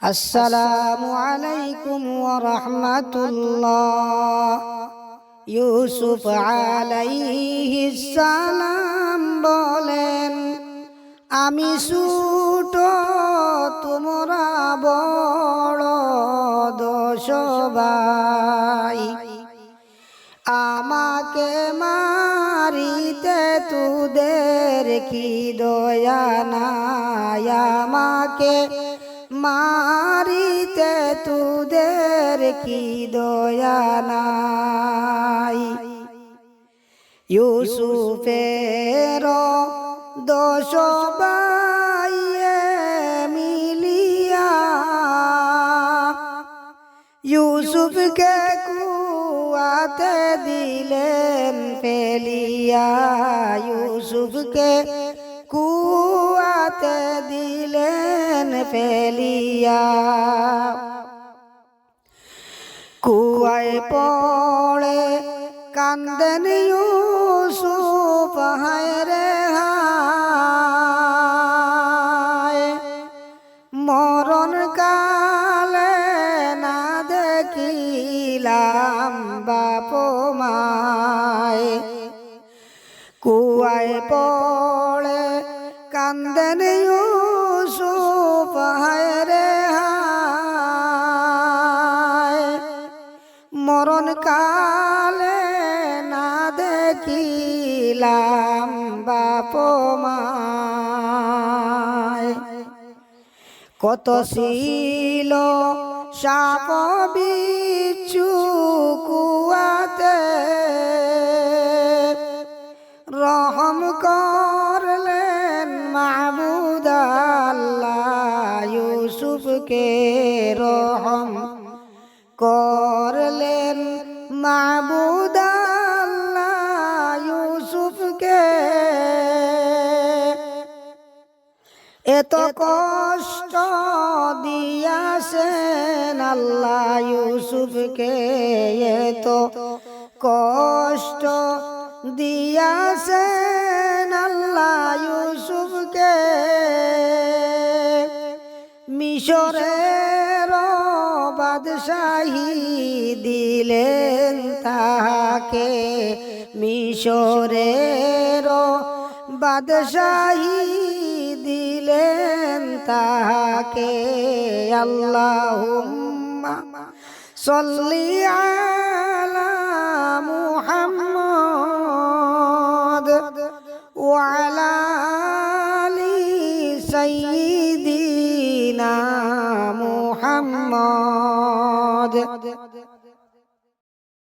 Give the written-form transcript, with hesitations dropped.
আসসালামু আলাইকুম ওয়া রাহমাতুল্লাহ। ইউসুফ আলাইহিস সালাম বলেন, আমি ছোট তোমরা বড় দোষ ভাই। আমাকে মারিতে তোদের কি দয়া নাই, আমাকে মারিতে তোদের কি দয়া নাই। ইউসুফের দোষ বাইয়ে মিলিয়া ইউসুফকে কুয়াতে দিলেন ফেলিয়া, ইউসুফকে কুয়াতে দিলেন ফেলিয়া। কুয়ায় পড়ে কান্দেন ইউসুফ, হায় রে হায়। মরণ কালে না দেখিলাম বাপ মায়। কুয়ায় পড়ে কান্দেন ইউসুফ, হায় রে হায়। মরণ কালে না দেখিলাম বাপ মায়। কত ছিল সাপ বিচ্ছু কুয়াতে, রহম করলেন মাহবুদ আল্লাহ। ইউসুফকে রহম করলেন মাহবুদ আল্লাহ। ইউসুফকে এত কষ্ট দিয়াছেন আল্লাহ, ইউসুফকে এত কষ্ট দিয়াছেন আল্লাহ। ইউসুফকে মিশরের বাদশাহী দিলেন তাহাকে, মিশরের বাদশাহী দিলেন তাহাকে। আল্লাহুম্মা সাল্লি আলা মুহাম্মদ ওয়া আলা আলি সাইয়্যিদিনা মুহাম্মদ।